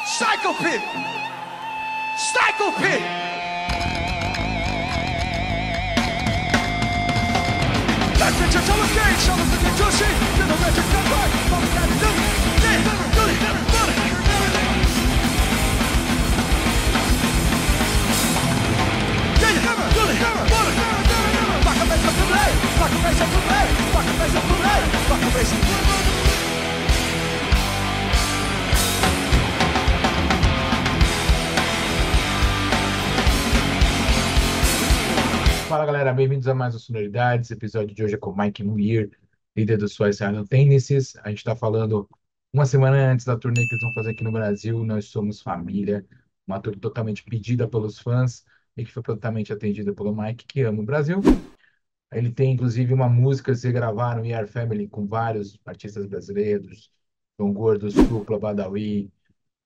Psychopit! Psychopit! Let's get your television, show us the Joshi, to the magic number, from that Fala galera, bem-vindos a mais um Sonoridades. Episódio de hoje é com Mike Muir, líder do Suicidal Tendencies. A gente está falando uma semana antes da turnê que eles vão fazer aqui no Brasil. Nós Somos Família, uma tour totalmente pedida pelos fãs e que foi totalmente atendida pelo Mike, que ama o Brasil. Ele tem inclusive uma música que eles gravaram, We Are Family, com vários artistas brasileiros, João Gordo, Supla, Badawi,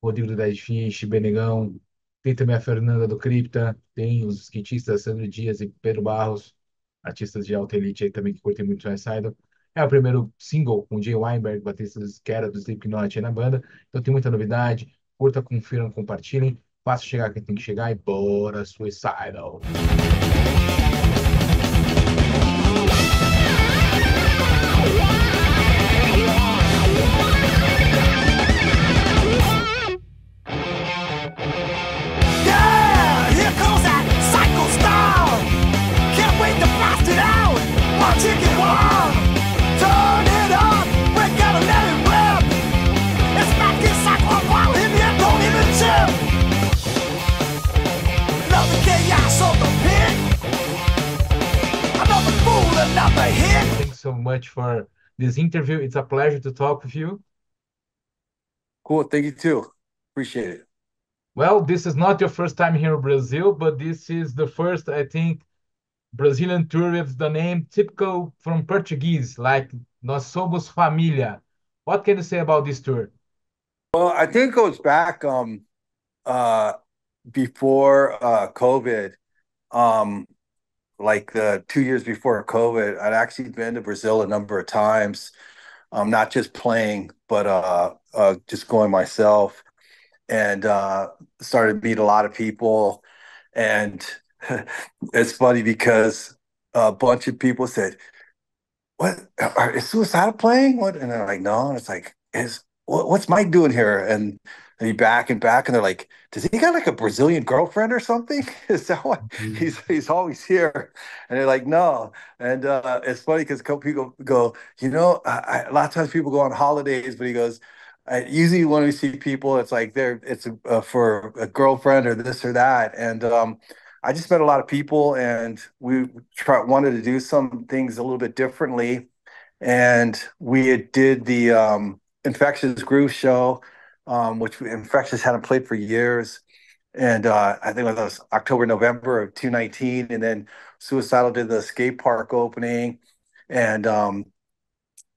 Rodrigo do Dead Fish, Benegão. Tem também a Fernanda do Cripta, tem os skatistas Sandro Dias e Pedro Barros, artistas de alta elite aí também que curtem muito Suicidal. É o primeiro single com o Jay Weinberg, baterista que era do Slipknot aí na banda. Então tem muita novidade. Curta, confiram, compartilhem. Faça chegar quem tem que chegar e bora Suicidal! Thanks so much for this interview. It's a pleasure to talk with you. Cool. Thank you too. Appreciate it. Well, this is not your first time here in Brazil, but this is the first, I think, Brazilian tour with the name typical from Portuguese, like Nós Somos Família. What can you say about this tour? Well, I think it goes back uh before COVID. Like the 2 years before COVID, I'd actually been to Brazil a number of times. Not just playing, but just going myself, and started to meet a lot of people. And it's funny because a bunch of people said, "What is Suicidal playing? What?" And they're like, "No." And it's like, what's Mike doing here?" And he back and back, and they're like, "Does he got like a Brazilian girlfriend or something? Is that why Mhm. he's always here?" And they're like, "No." And it's funny because a couple people go, a lot of times people go on holidays, but he goes, usually when we see people, it's like it's for a girlfriend or this or that. And I just met a lot of people, and we wanted to do some things a little bit differently. And we did the Infectious Groove show, which Infectious hadn't played for years. And I think it was October, November of 2019. And then Suicidal did the skate park opening. And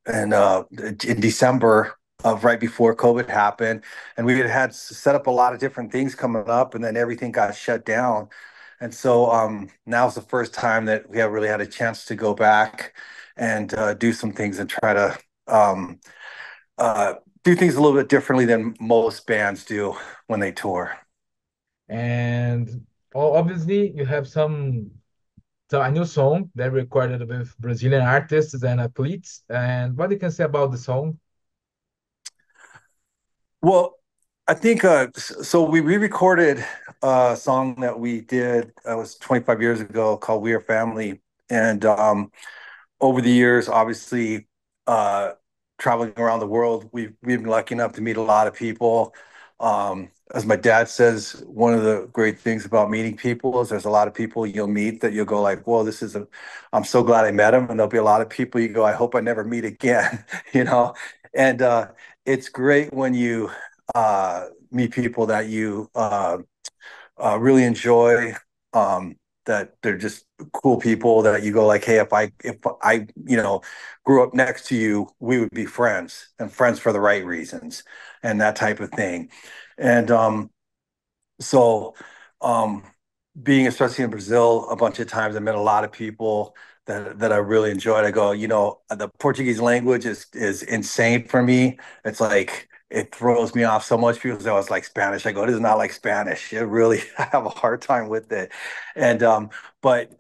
in December of right before COVID happened, and we had set up a lot of different things coming up, and then everything got shut down. And so now is the first time that we have really had a chance to go back and do some things and try to um, uh, do things a little bit differently than most bands do when they tour. And obviously, you have a new song that recorded with Brazilian artists and athletes. And what you can say about the song? Well, I think so. We re-recorded a song that we did was 25 years ago called "We Are Family," and over the years, obviously, uh, traveling around the world, we've been lucky enough to meet a lot of people. As my dad says, one of the great things about meeting people is there's a lot of people you'll meet that you'll go like, "Whoa, I'm so glad I met him." And there'll be a lot of people you go, "I hope I never meet again," you know. And it's great when you meet people that you really enjoy. That they're just cool people that you go like, "Hey, if I grew up next to you, we would be friends and friends for the right reasons," and that type of thing. And so um, being especially in Brazil a bunch of times, I met a lot of people that I really enjoyed. I go, the Portuguese language is insane for me. It's like it throws me off so much. People say, "Oh, it's like Spanish." I go, "It is not like Spanish. It really, I have a hard time with it." And but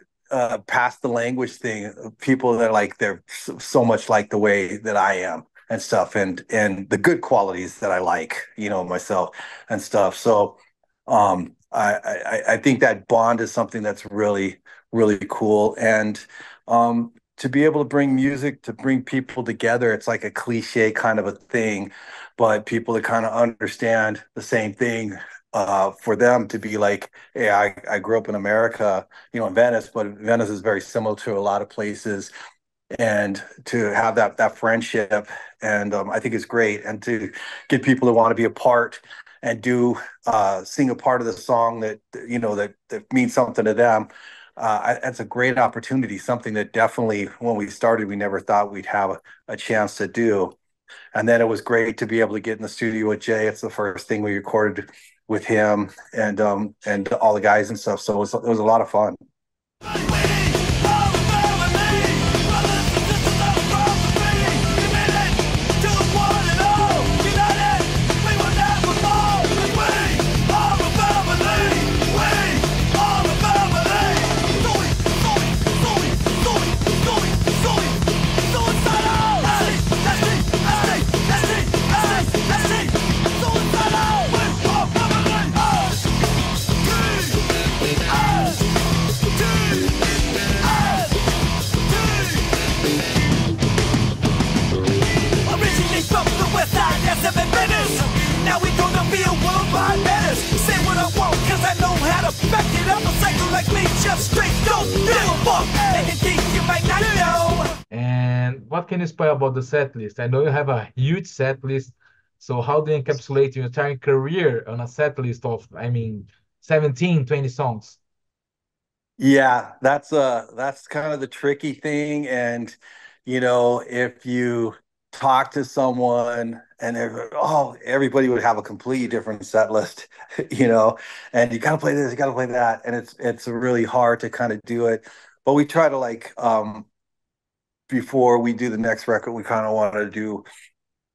past the language thing, people that like they're so much like the way that I am and stuff, and the good qualities that I like, myself and stuff. So I think that bond is something that's really, really cool. And to be able to bring music to bring people together, it's like a cliche kind of a thing, but people that kind of understand the same thing, for them to be like, hey, I grew up in America, in Venice, but Venice is very similar to a lot of places, and to have that friendship, and I think it's great, and to get people to want to be a part and do sing a part of the song that that means something to them. That's a great opportunity, something that definitely when we started we never thought we'd have a chance to do. And then it was great to be able to get in the studio with Jay. It's the first thing we recorded with him, and all the guys and stuff, so it was a lot of fun. Now we gonna be a worldwide menace. Say what I want, cause I know how to back it up. A psycho like me, just straight, don't give a fuck. And you think you might not know. And what can you spoil about the set list? I know you have a huge set list. So how do you encapsulate your entire career on a set list of, 17, 20 songs? Yeah, that's kind of the tricky thing. And if you talk to someone and everybody would have a completely different set list, and you gotta play this, you gotta play that, and it's really hard to kind of do it. But we try to, like, before we do the next record, we kind of want to do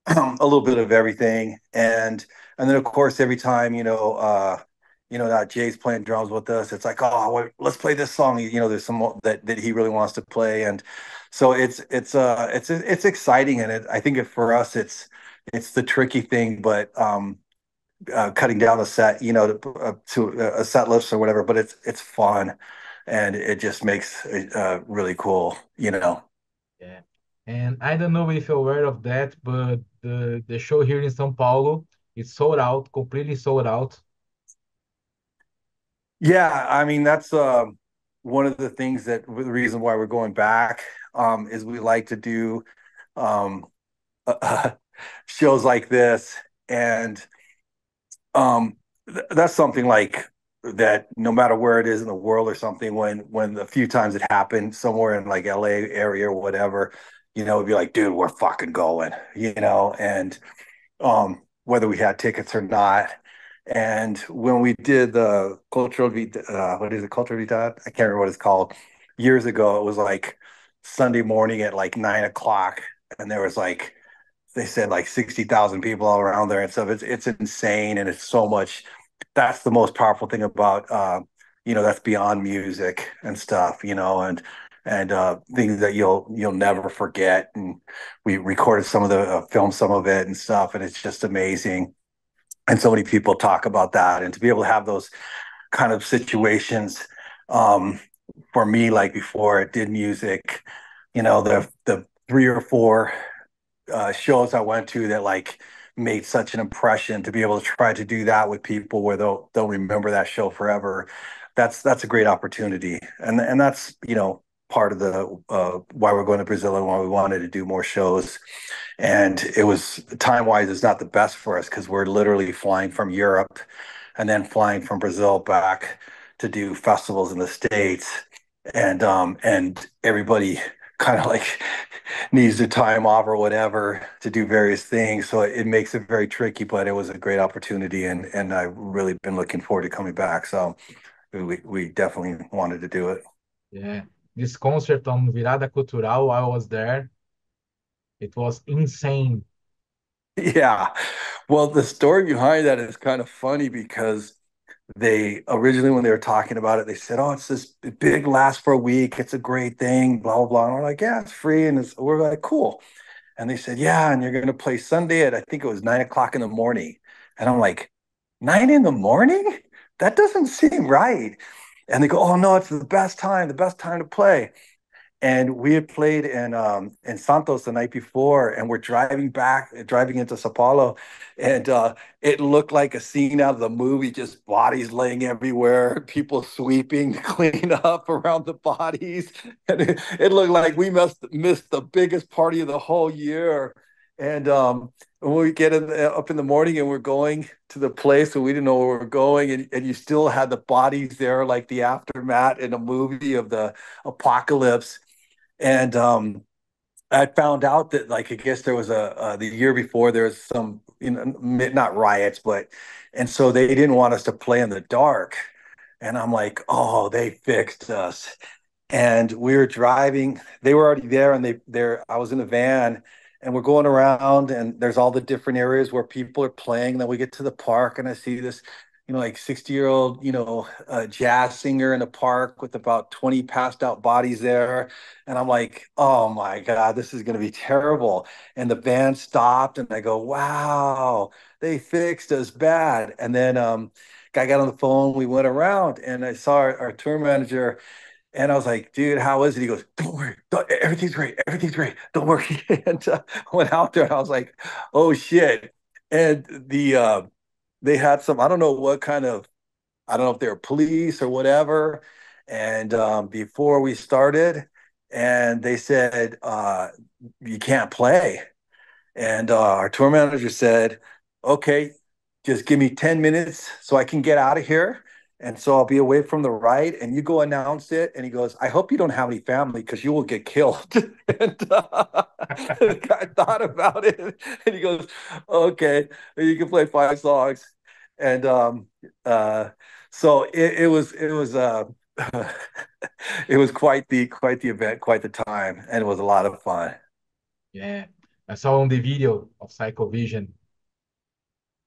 a little bit of everything, and then of course every time that Jay's playing drums with us, it's like, oh, let's play this song. There's some that he really wants to play, and so it's exciting, and I think for us it's the tricky thing, but cutting down a set, to a set list or whatever, but it's fun, and it just makes it really cool, Yeah. And I don't know if you're aware of that, but the show here in São Paulo is sold out, completely sold out. Yeah, I mean that's one of the things that the reason why we're going back, is we like to do um, shows like this, and that's something like that. No matter where it is in the world or something, when the few times it happened somewhere in like LA area or whatever, it'd be like, dude, we're fucking going, and whether we had tickets or not. And when we did the what is it, Cultural Vita? I can't remember what it's called. Years ago, it was like Sunday morning at like 9 o'clock, and there was like, they said like 60,000 people all around there and stuff. It's insane, and it's so much. That's the most powerful thing about that's beyond music and stuff, and things that you'll never forget. And we recorded some of the filmed some of it and stuff, and it's just amazing. And so many people talk about that, and to be able to have those kind of situations, um, for me, like before I did music, the 3 or 4 shows I went to that like made such an impression, to be able to try to do that with people where they'll remember that show forever. That's a great opportunity, and that's part of the why we're going to Brazil and why we wanted to do more shows. And it was, time wise, it's not the best for us because we're literally flying from Europe and then flying from Brazil back to do festivals in the States, and everybody kind of like needs the time off or whatever to do various things. So it makes it very tricky, but it was a great opportunity, and I've really been looking forward to coming back. So we definitely wanted to do it. Yeah. This concert on Virada Cultural, I was there. It was insane. Yeah. Well, the story behind that is kind of funny because they originally, when they were talking about it, they said, "Oh, it's this big last for a week. It's a great thing." Blah blah blah. And we're like, "Yeah, it's free," and we're like, "Cool." And they said, "Yeah, and you're going to play Sunday at I think it was 9 o'clock in the morning." And I'm like, 9 in the morning? That doesn't seem right. And they go, "Oh no, it's the best time to play." And we had played in Santos the night before, and we're driving into Sao Paulo, and it looked like a scene out of the movie, just bodies laying everywhere, people sweeping to clean up around the bodies. And it looked like we must missed the biggest party of the whole year. And when we get up in the morning and we're going to the place and we didn't know where we are going, and you still had the bodies there, like the aftermath in a movie of the apocalypse. And I found out that, like, I guess there was the year before there was some, not riots, but, and so they didn't want us to play in the dark. And I'm like, oh, they fixed us. And we were driving, they were already there, and I was in the van, and we're going around, and there's all the different areas where people are playing. Then we get to the park, and I see this, like 60-year-old, jazz singer in the park with about 20 passed out bodies there. And I'm like, oh my God, this is going to be terrible. And the van stopped, and I go, wow, they fixed us bad. And then guy got on the phone, we went around, and I saw our tour manager, and I was like, dude, how is it? He goes, don't worry. Everything's great. Everything's great. Don't worry. And I went out there, and I was like, oh shit. And they had some, I don't know what kind of, I don't know if they were police or whatever. And before we started, and they said, you can't play. And our tour manager said, okay, just give me 10 minutes so I can get out of here. And so I'll be away from the ride, and you go announce it. And he goes, I hope you don't have any family because you will get killed. And the guy thought about it, and he goes, okay, you can play 5 songs. And so it was it was quite the event, quite the time, and it was a lot of fun. Yeah, I saw on the video of Psycho Vision.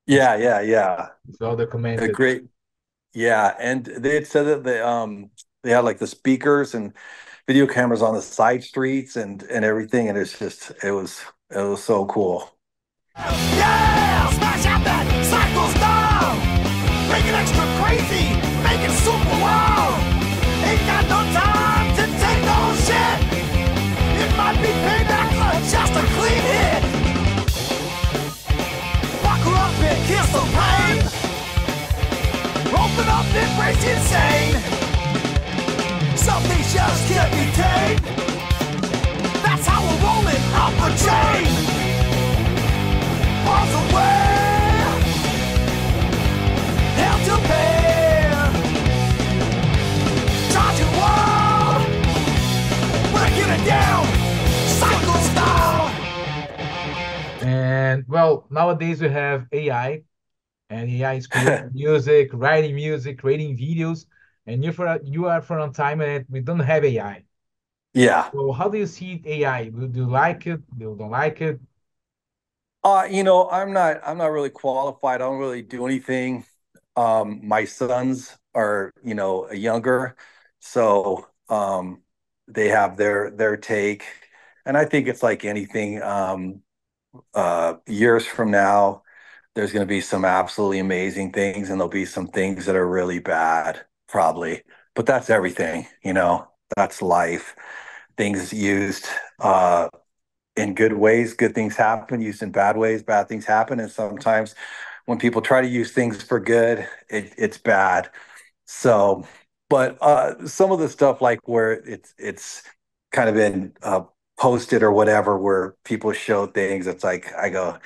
It's, Yeah. it's well A documented. great, yeah. And they had said that they had like the speakers and video cameras on the side streets and everything, and it was so cool. Yeah, smash out that cycle style. Make it extra crazy, make it super wild. Ain't got no time to take no shit. It might be payback or just a clean hit. Buckle up and kiss the rain. Open up and embrace insane. Some things just can't be tamed. That's how we're rolling up a chain. Miles away, hell to bear. Charging wild, breaking it down, cycle style. And well, nowadays we have AI, and AI is creating music, writing music, creating videos. And you are from a time that we don't have AI. Yeah. So how do you see AI? Do you like it? Do you don't like it? I'm not really qualified. I don't really do anything. My sons are, younger, so they have their take, and I think it's like anything. Years from now, there's going to be some absolutely amazing things, and there'll be some things that are really bad, probably. But that's everything, That's life. Things used in good ways, good things happen. Used in bad ways, bad things happen. And sometimes when people try to use things for good, it's bad. So, but some of the stuff like where it's kind of been posted or whatever, where people show things, it's like I go,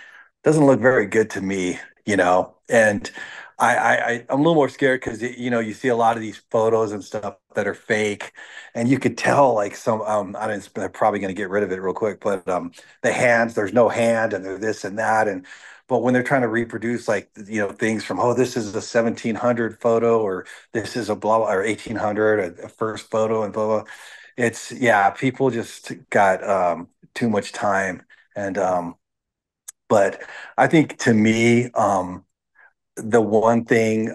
doesn't look very good to me. And I'm a little more scared because you see a lot of these photos and stuff that are fake, and you could tell like some I don't, they're probably going to get rid of it real quick, but the hands, there's no hand, and they're this and that, and but when they're trying to reproduce like things from, oh, this is a 1700 photo, or this is a blah or 1800 a first photo, and blah blah. It's, yeah, people just got too much time, and But I think to me, the one thing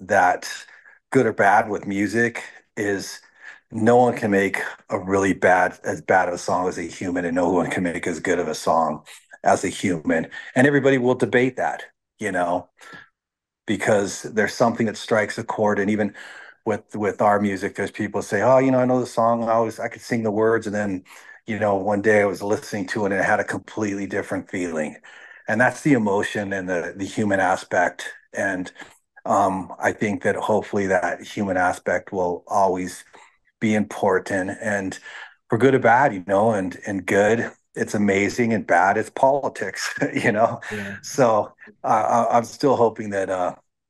that's good or bad with music is no one can make a really bad of a song as a human, and no one can make as good of a song as a human. And everybody will debate that, you know, because there's something that strikes a chord. And even with our music, there's people say, oh, I know the song, I could sing the words, and then one day I was listening to it and it had a completely different feeling. And that's the emotion and the human aspect. And I think that hopefully that human aspect will always be important, and for good or bad, and good it's amazing, and bad it's politics. Yeah. So I'm still hoping that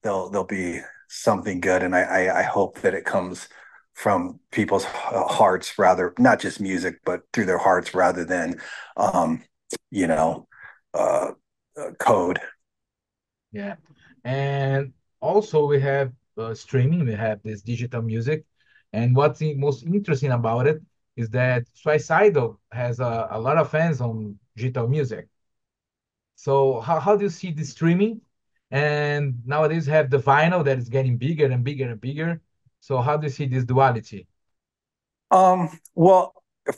there'll be something good, and I hope that it comes from people's hearts, rather not just music, but through their hearts rather than um, you know uh, code. Yeah. And also we have streaming, we have this digital music. And what's most interesting about it is that Suicidal has a lot of fans on digital music. So how do you see the streaming? And nowadays we have the vinyl that is getting bigger and bigger and bigger. So how do you see this duality? Well,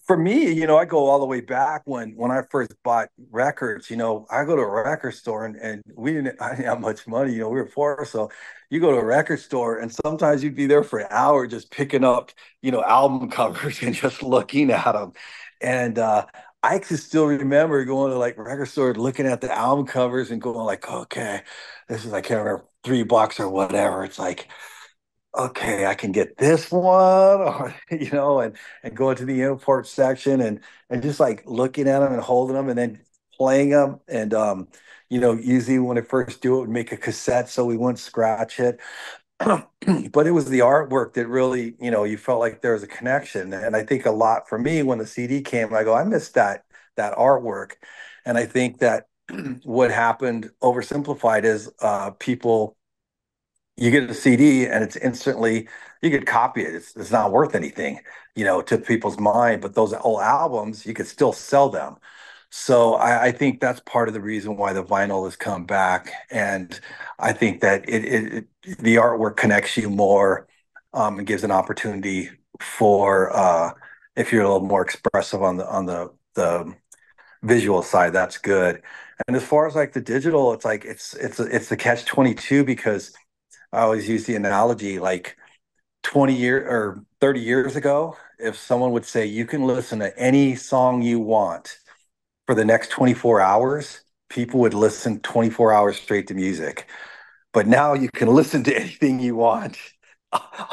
for me, I go all the way back when I first bought records. I go to a record store, and I didn't have much money. We were poor, so you go to a record store, and sometimes you'd be there for an hour just picking up, album covers and just looking at them. And I can still remember going to like record store, looking at the album covers and going like, okay, this is, I can't remember, $3 or whatever. It's like, okay, I can get this one, or and going to the import section, and just like looking at them and holding them and then playing them. And usually when I first do it, would make a cassette so we wouldn't scratch it. But it was the artwork that really, you felt like there was a connection. And I think a lot for me when the CD came, I go, I missed that artwork. And I think that what happened, oversimplified, is people, you get a CD and it's instantly, you could copy it. It's not worth anything, to people's mind. But those old albums, you could still sell them. So I think that's part of the reason why the vinyl has come back. And I think that the artwork connects you more, and gives an opportunity for, if you're a little more expressive on the visual side, that's good. And as far as like the digital, it's like it's the catch 22, because I always use the analogy, like 20 years or 30 years ago, if someone would say you can listen to any song you want for the next 24 hours, people would listen 24 hours straight to music. But now you can listen to anything you want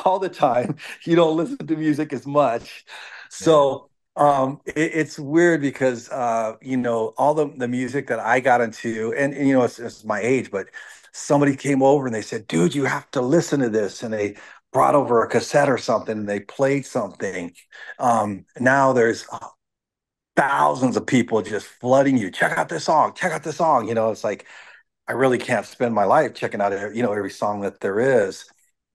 all the time. You don't listen to music as much. Yeah. So it's weird because all the music that I got into, and it's my age, but somebody came over and they said, dude, you have to listen to this. And they brought over a cassette or something and they played something. Now there's thousands of people just flooding you. Check out this song. Check out this song. It's like I really can't spend my life checking out every song that there is.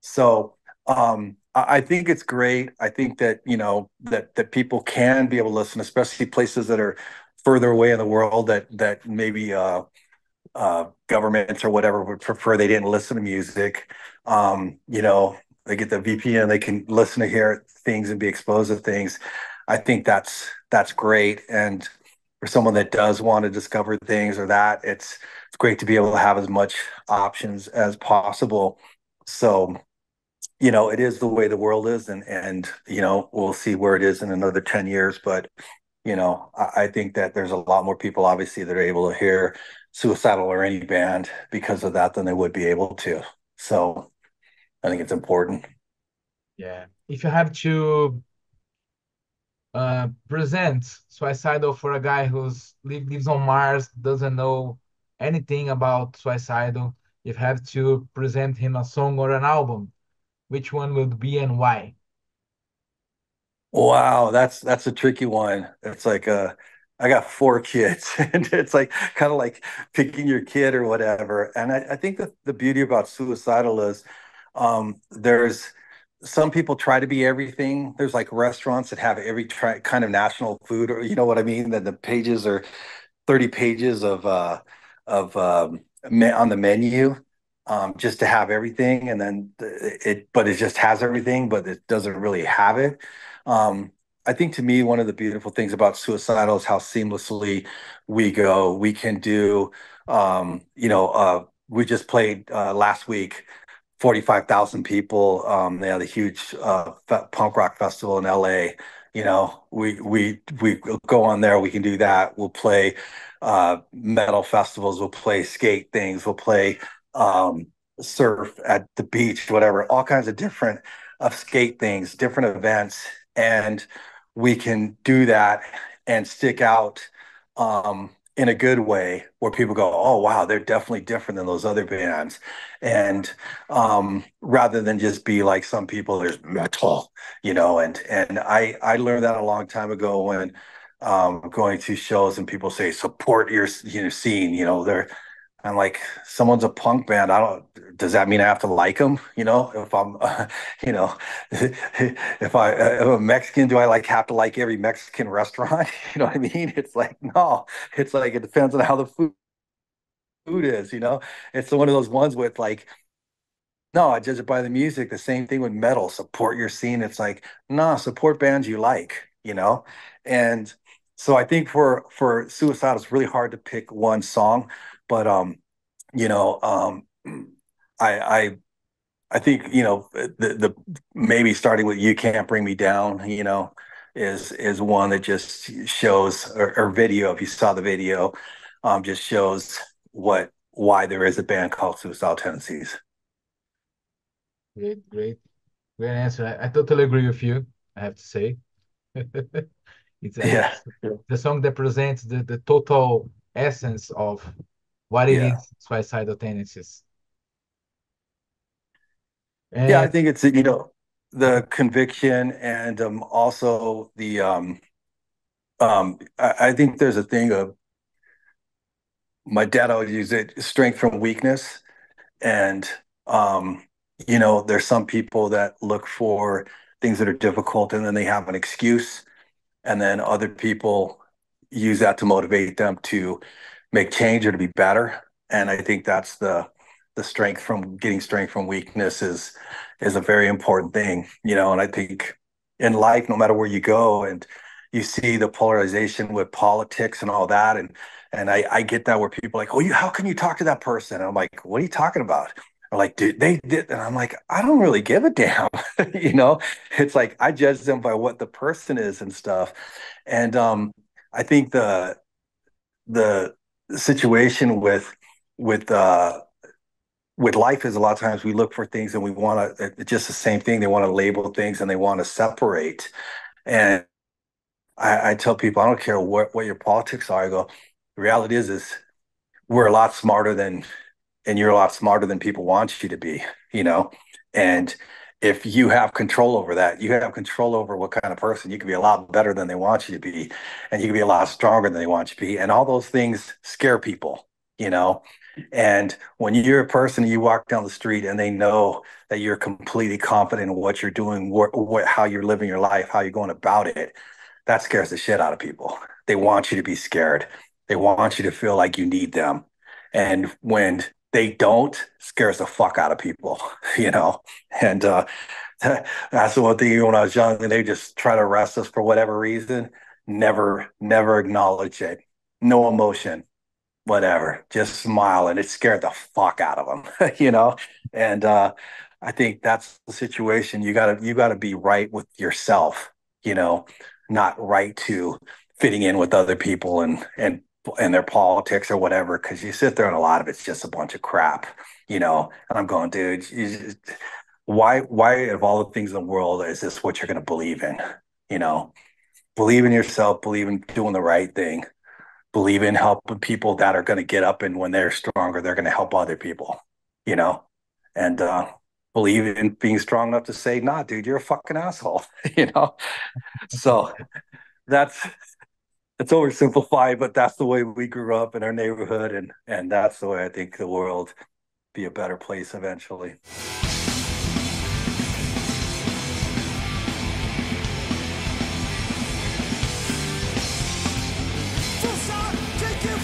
So I think it's great. I think that that people can be able to listen, especially places that are further away in the world that maybe governments or whatever would prefer they didn't listen to music. They get the VPN, they can listen to hear things and be exposed to things. I think that's great. And for someone that does want to discover things or that, it's great to be able to have as much options as possible. So, it is the way the world is, and we'll see where it is in another 10 years. But, I think that there's a lot more people obviously that are able to hear Suicidal or any band because of that than they would be able to. So I think it's important. Yeah. If you have to present Suicidal for a guy who's lives on Mars, doesn't know anything about Suicidal, if you have to present him a song or an album, which one would be and why? Wow, that's a tricky one. It's like I got four kids, and it's like kind of like picking your kid or whatever. And I think that the beauty about Suicidal is there's some people try to be everything. There's like restaurants that have every kind of national food, or you know what I mean, that the pages are 30 pages on the menu, just to have everything, and then but it just has everything, but it doesn't really have it. I think to me, one of the beautiful things about Suicidal is how seamlessly we go. We can do, we just played last week, 45,000 people. They had a huge punk rock festival in LA. We go on there. We can do that. We'll play metal festivals. We'll play skate things. We'll play surf at the beach, whatever. All kinds of different skate things, different events, and we can do that and stick out in a good way where people go, oh wow, they're definitely different than those other bands. And rather than just be like some people, there's metal, and I learned that a long time ago when going to shows and people say support your scene. I'm like, someone's a punk band. Does that mean I have to like them? If I'm, if I'm a Mexican, do I have to like every Mexican restaurant? You know what I mean? It's like, no, it's like, it depends on how the food is, It's one of those ones with like, no, I judge it by the music. The same thing with metal, support your scene. It's like, no, support bands you like, And so I think for Suicide, it's really hard to pick one song, but you know, I I think the maybe starting with "You Can't Bring Me Down," is one that just shows, or video. If you saw the video, just shows why there is a band called Suicidal Tendencies. Great, great, great answer. I totally agree with you. I have to say, Yeah, it's the song that presents the total essence of what it yeah, is, suicidal tendencies. yeah. I And think it's the conviction, and also I think there's a thing of, my dad always used it, strength from weakness. And there's some people that look for things that are difficult and then they have an excuse, and then other people use that to motivate them to make change or to be better. And I think that's the strength from getting strength from weakness is a very important thing. And I think in life, no matter where you go, and you see the polarization with politics and all that, and I get that, where people are like, oh, how can you talk to that person? And I'm like, what are you talking about? Or like, dude, they did, and I'm like, I don't really give a damn. It's like, I judge them by what the person is and stuff. And I think the situation with with life is, a lot of times we look for things and we want to, just the same thing. They want to label things and they want to separate. And I tell people, I don't care what your politics are. I go, the reality is we're a lot smarter than, and you're a lot smarter than people want you to be, you know? And if you have control over that, you have control over what kind of person. You can be a lot better than they want you to be, and you can be a lot stronger than they want you to be. And all those things scare people, you know? And when you're a person, you walk down the street and they know that you're completely confident in what you're doing, how you're living your life, how you're going about it, that scares the shit out of people. They want you to be scared. They want you to feel like you need them. And when they don't, scares the fuck out of people, you know? And that's the one thing, when I was young, and they just try to arrest us for whatever reason, never acknowledge it. No emotion, whatever, just smile. And it scared the fuck out of them, you know? And I think that's the situation. You gotta be right with yourself, you know, not right to fitting in with other people and their politics or whatever, because you sit there and a lot of it's just a bunch of crap, you know. And I'm going, dude, why of all the things in the world is this what you're going to believe in? You know, believe in yourself, believe in doing the right thing, believe in helping people that are going to get up, and when they're stronger, they're going to help other people, you know. And believe in being strong enough to say, nah, dude, you're a fucking asshole, you know. So that's it's oversimplified, but that's the way we grew up in our neighborhood, and that's the way I think the world be a better place eventually. Full stop, take it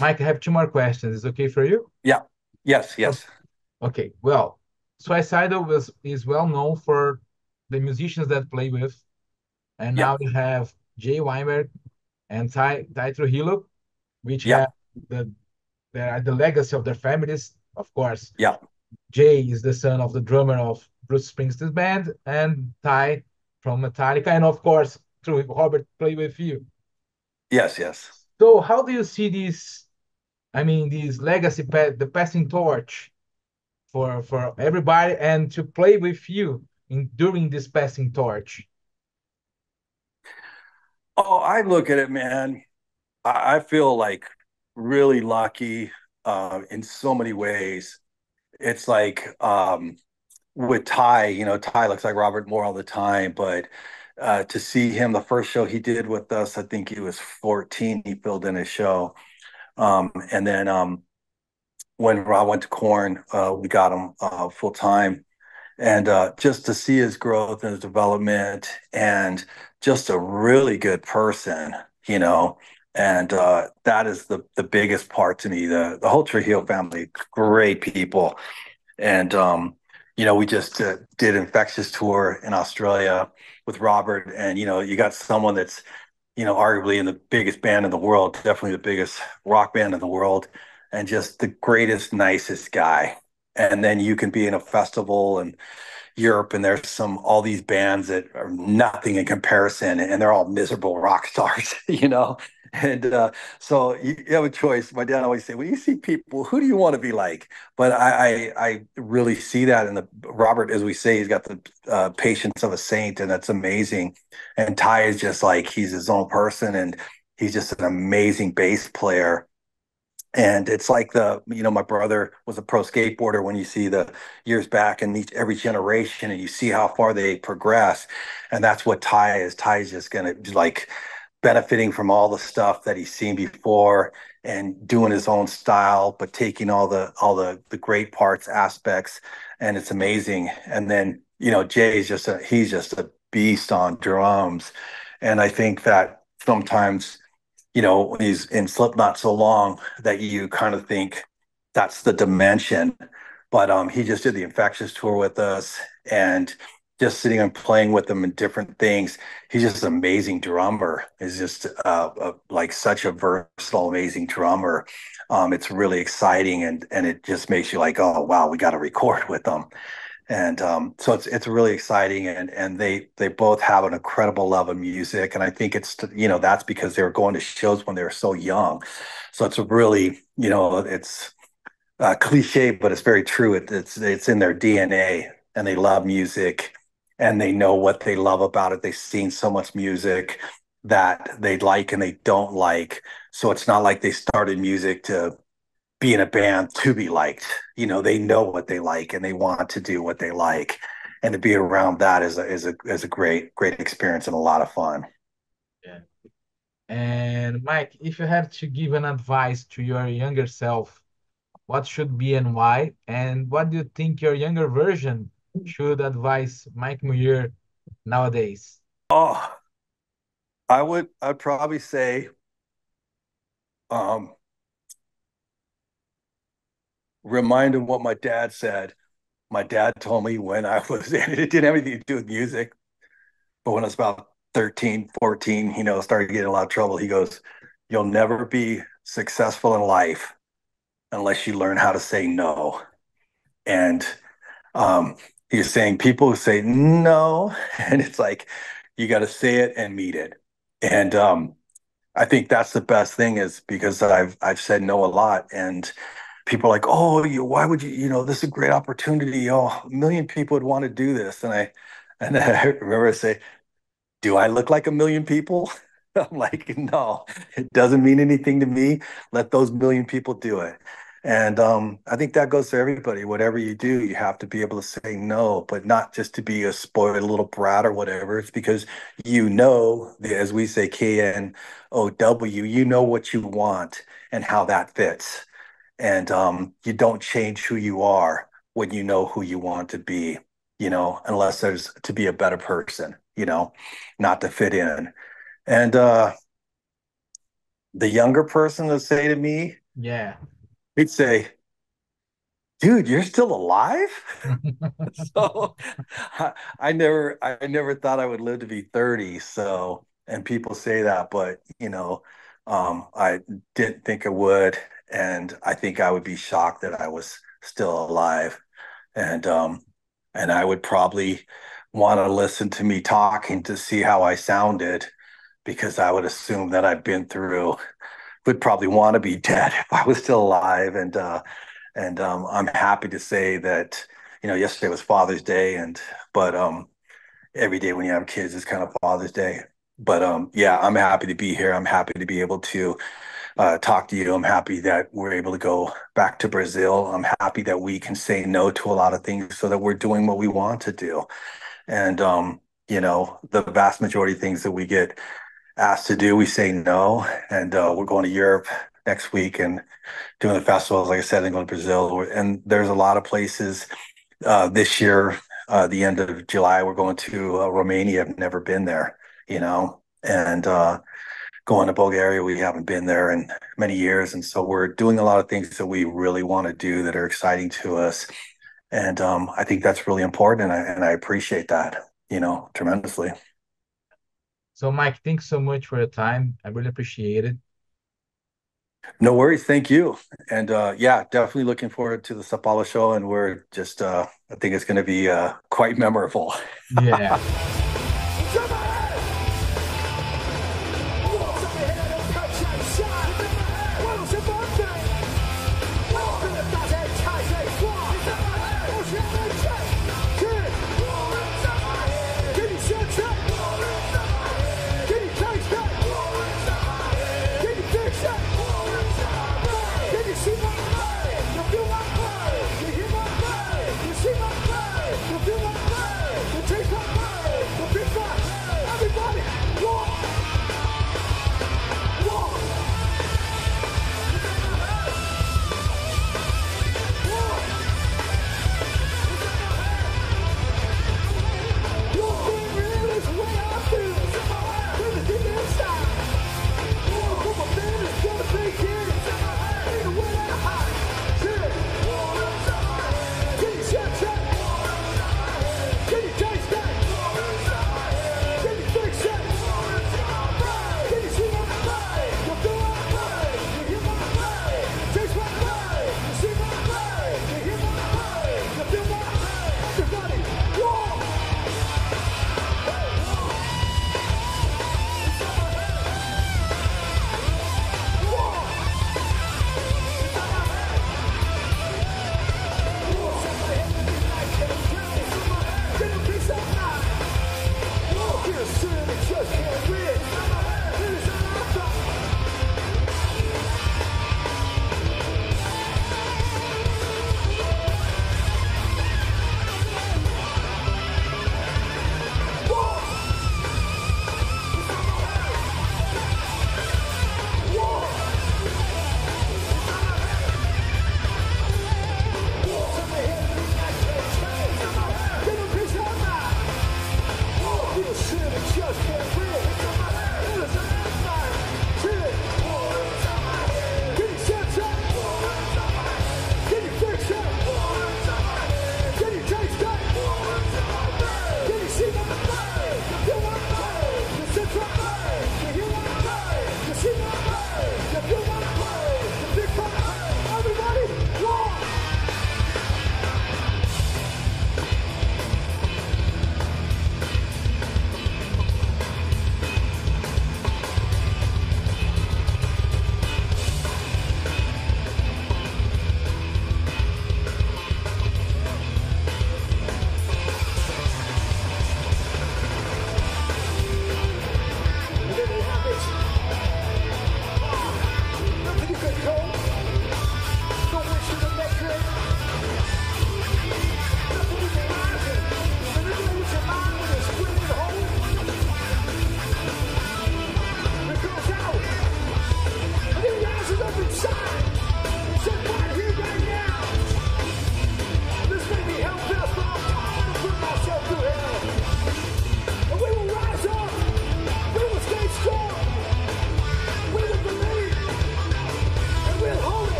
Mike, I have two more questions. Is it okay for you? Yeah. Yes. Okay. Well, Suicidal is well known for the musicians that play with, and Yeah. now you have Jay Weinberg and Ty Trujillo, which Yeah. have the the legacy of their families. Of course, Yeah. Jay is the son of the drummer of Bruce Springsteen's band, and Ty from Metallica, and of course, through Robert play with you. Yes. So, how do you see this? I mean, this legacy, the passing torch for everybody, and to play with you in during this passing torch. Oh, I look at it, man. I feel like really lucky in so many ways. It's like with Ty, Ty looks like Robert Moore all the time, but to see him, the first show he did with us, I think he was 14, he filled in a show. And then when Rob went to Corn, we got him full time. And just to see his growth and his development and just a really good person, and that is the biggest part to me. The whole Trujillo family, great people. And we just did Infectious tour in Australia with Robert, and you got someone that's arguably in the biggest band in the world, definitely the biggest rock band in the world, and just the greatest, nicest guy. And then you can be in a festival in Europe, and there's all these bands that are nothing in comparison, and they're all miserable rock stars, And so you have a choice. My dad always say, when you see people, who do you want to be like? But I really see that in the Robert, as we say, he's got the patience of a saint, and that's amazing. And Ty is just like he's his own person, and he's just an amazing bass player. And it's like my brother was a pro skateboarder. When you see the years back and every generation, and you see how far they progress, and that's what Ty is. Ty is just gonna like benefiting from all the stuff that he's seen before and doing his own style, but taking all the great parts, aspects, and it's amazing. And then Jay is he's just a beast on drums, and I think that sometimes when he's in Slipknot so long that you kind of think that's the dimension. But he just did the Infectious tour with us, and just sitting and playing with him in different things. He's just an amazing drummer. He's just like such a versatile, amazing drummer. It's really exciting, and it just makes you like, oh wow, we got to record with them. And so it's really exciting, and they both have an incredible love of music, and I think it's that's because they were going to shows when they were so young. So it's a really it's cliche, but it's very true. It's in their DNA, and they love music, and they know what they love about it. They've seen so much music that they like and they don't like. So it's not like they started music to be in a band to be liked. They know what they like and they want to do what they like. And to be around that is a great experience and a lot of fun. Yeah. And Mike, if you have to give an advice to your younger self, what should be and why? And what do you think your younger version should advise Mike Muir nowadays? Oh, I'd probably say um remind him what my dad said. My dad told me when I was it didn't have anything to do with music, but when I was about 13, 14, started getting a lot of trouble. He goes, "You'll never be successful in life unless you learn how to say no." And um, he's saying people who say no, and it's like you got to say it and meet it. And I think that's the best thing, is because I've said no a lot, and people are like, "Oh, why would you? This is a great opportunity. Oh, a million people would want to do this." And I remember I say, "Do I look like a million people?" I'm like, "No, it doesn't mean anything to me. Let those million people do it." And I think that goes for everybody. Whatever you do, you have to be able to say no, but not just to be a spoiled little brat or whatever. It's because you know, as we say, KNOW, you know what you want and how that fits. And you don't change who you are when you know who you want to be, unless there's to be a better person, not to fit in. And the younger person would say to me, Yeah. he'd say, dude, you're still alive? So I never thought I would live to be 30. So, and people say that, but I didn't think I would. And I think I would be shocked that I was still alive. And and I would probably want to listen to me talking to see how I sounded, because I would assume that I've been through, would probably want to be dead if I was still alive. And I'm happy to say that, yesterday was Father's Day, but every day when you have kids is kind of Father's Day. But yeah, I'm happy to be here. I'm happy to be able to talk to you. I'm happy that we're able to go back to Brazil. I'm happy that we can say no to a lot of things so that we're doing what we want to do. And the vast majority of things that we get asked to do, we say no. And we're going to Europe next week and doing the festivals, like I said, and going to Brazil. And there's a lot of places this year, the end of July, we're going to Romania. I've never been there, and going to Bulgaria. We haven't been there in many years. And so we're doing a lot of things that we really want to do that are exciting to us. And I think that's really important. And I appreciate that, tremendously. So, Mike, thanks so much for your time. I really appreciate it. No worries. Thank you. And yeah, definitely looking forward to the Sao Paulo show. And we're just, I think it's going to be quite memorable. Yeah. You see my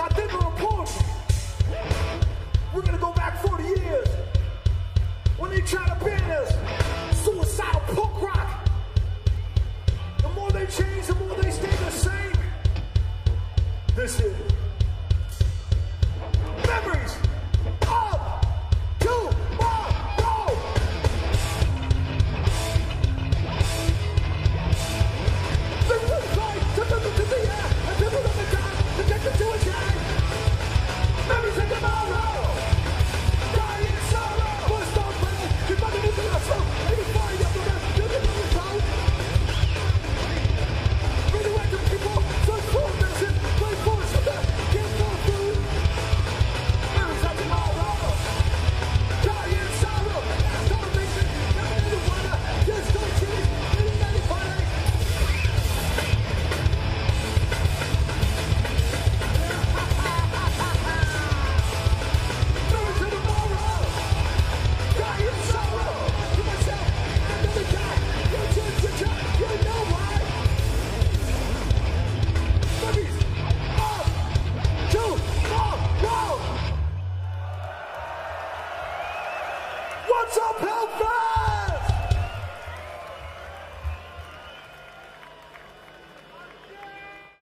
I think are important. We're gonna go back 40 years when they try to ban us. Suicidal punk rock. The more they change, the more they stay the same. This is memories of tomorrow. They will fly to the air and people of the dark, addicted to a jag. Memories of tomorrow. Die in sorrow. First on play, you're not gonna do that show. You're flying up the rest, you're gonna be proud. Radioactive people, search for a medicine, play for sugar, get for food. Memories of tomorrow. Die in sorrow. Starvation, never in the water, just don't change, in any party. Memories of tomorrow. Die in sorrow. To myself, another guy. You just your job, you know why. Memories of tomorrow. What's up, Hellfest?